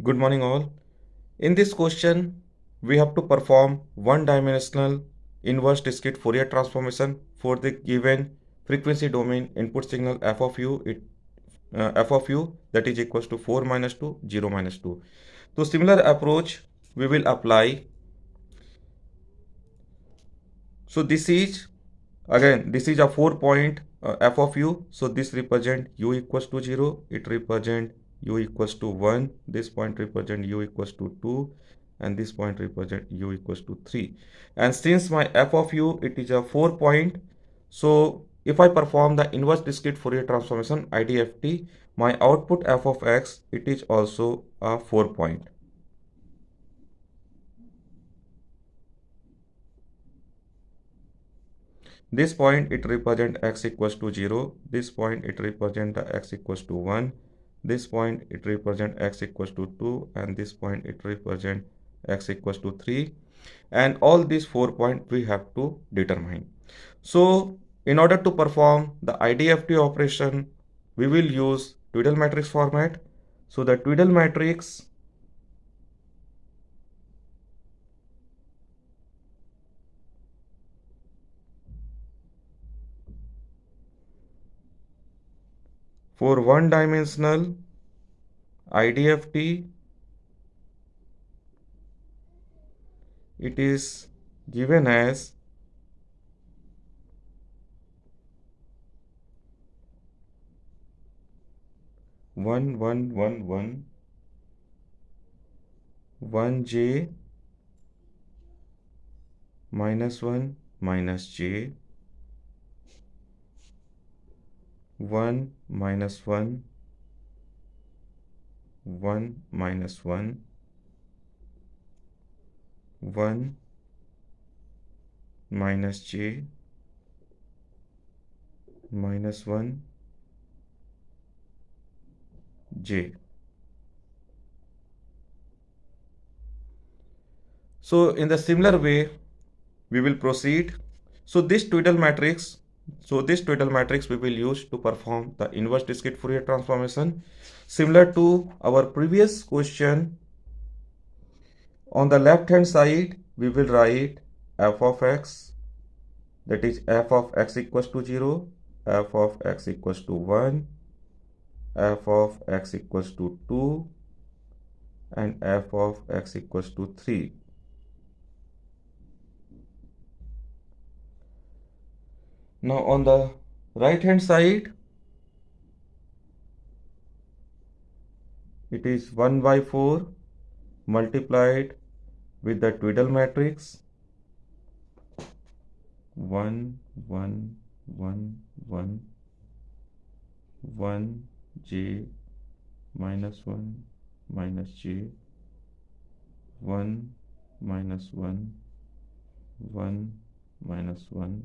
Good morning all. In this question, we have to perform one-dimensional inverse discrete Fourier transformation for the given frequency domain input signal f of u, f of u that is equals to 4 minus 2, 0 minus 2. So similar approach we will apply. So this is again this is a 4-point f of u. So this represent u equals to 0. It represent u equals to 1. This point represent u equals to 2. And this point represent u equals to 3. And since my f of u, it is a 4-point. So if I perform the inverse discrete Fourier transformation IDFT, my output f of x, it is also a 4-point. This point it represent x equals to 0. This point it represent the x equals to 1. This point it represent x equals to 2. And this point it represent x equals to 3. And all these 4 points we have to determine. So in order to perform the IDFT operation, we will use Twiddle matrix format. So the Twiddle matrix for one-dimensional IDFT, it is given as 1 1 1 1 1j minus 1 minus j 1 minus 1 1 minus 1 1 minus j minus 1 j. So in the similar way we will proceed. So this Twiddle matrix we will use to perform the inverse discrete Fourier transformation. Similar to our previous question, on the left hand side we will write f of x, that is f of x equals to 0, f of x equals to 1, f of x equals to 2, and f of x equals to 3. Now on the right hand side, it is 1 by 4 multiplied with the Twiddle matrix 1 1 1 1 1 j minus 1 minus j 1 minus 1 1 minus 1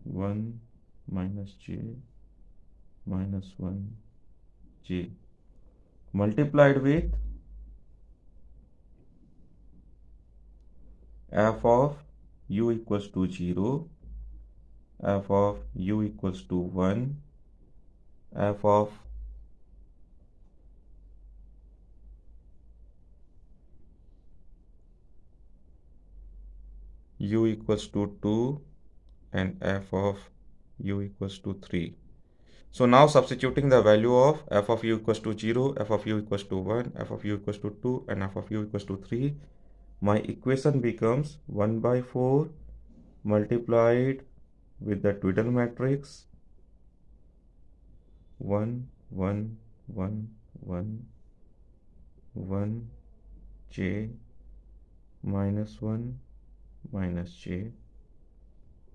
1 minus j minus 1 j multiplied with f of u equals to 0, f of u equals to 1, f of u equals to 2, and f of u equals to 3. So now substituting the value of f of u equals to 0, f of u equals to 1, f of u equals to 2, and f of u equals to 3, my equation becomes 1 by 4 multiplied with the Twiddle matrix 1 1 1 1 1 j minus 1 minus j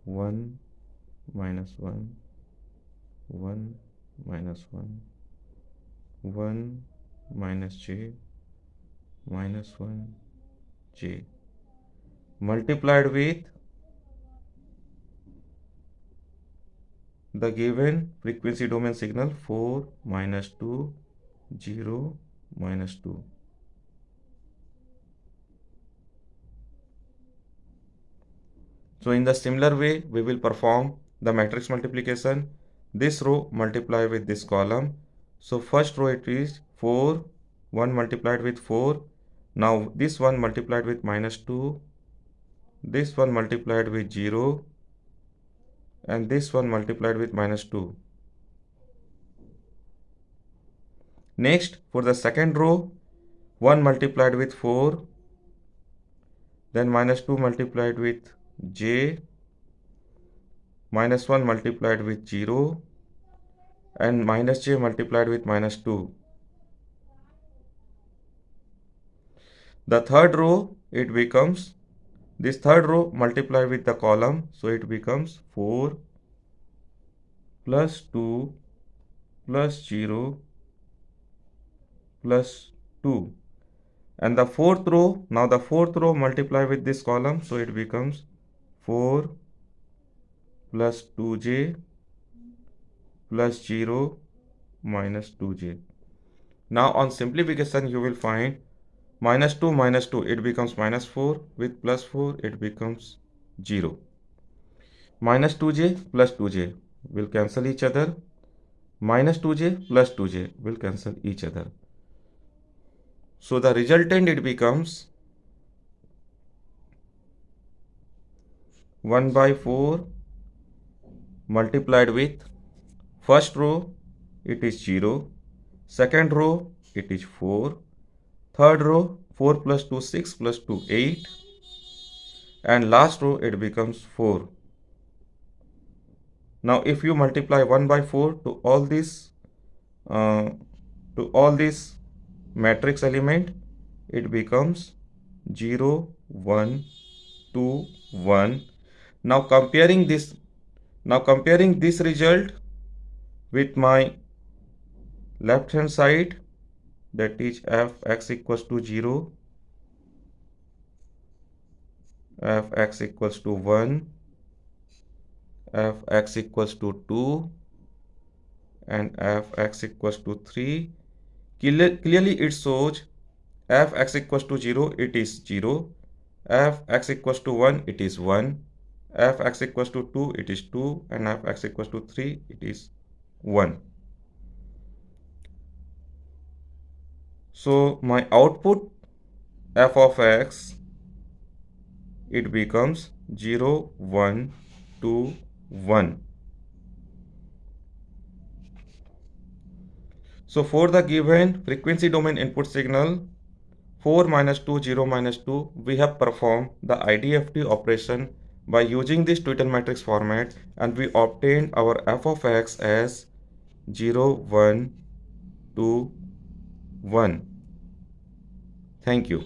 1 minus 1 1 minus 1 1 minus j minus 1 j multiplied with the given frequency domain signal 4 minus 2 0 minus 2. So in the similar way we will perform the matrix multiplication. This row multiply with this column. So first row it is 4 1 multiplied with 4. Now this one multiplied with minus 2, this one multiplied with 0, and this one multiplied with minus 2. Next, for the second row, 1 multiplied with 4, then minus 2 multiplied with j, minus 1 multiplied with 0, and minus j multiplied with minus 2. The third row, it becomes, this third row multiplied with the column, so it becomes 4 plus 2 plus 0 plus 2. And the fourth row, now the fourth row multiply with this column, so it becomes 4 plus 2j plus 0 minus 2j. Now on simplification you will find minus 2, it becomes minus 4, with plus 4 it becomes 0. Minus 2j plus 2j will cancel each other. Minus 2j plus 2j will cancel each other. So the resultant, it becomes 1 by 4 multiplied with first row, it is 0, second row, it is 4, third row, 4 plus 2, 6 plus 2, 8, and last row, it becomes 4. Now if you multiply 1 by 4 to all these matrix element, it becomes 0, 1, 2, 1. Now comparing this result with my left hand side, that is fx equals to 0, fx equals to 1, fx equals to 2, and fx equals to 3. Clearly it shows fx equals to 0, it is 0, fx equals to 1, it is 1, fx equals to 2, it is 2, and fx equals to 3, it is 1. So my output f of x, it becomes 0, 1, 2, 1. So for the given frequency domain input signal 4 minus 2, 0 minus 2, we have performed the IDFT operation by using this Twiddle matrix format, and we obtained our f of x as 0, 1, 2, 1. Thank you.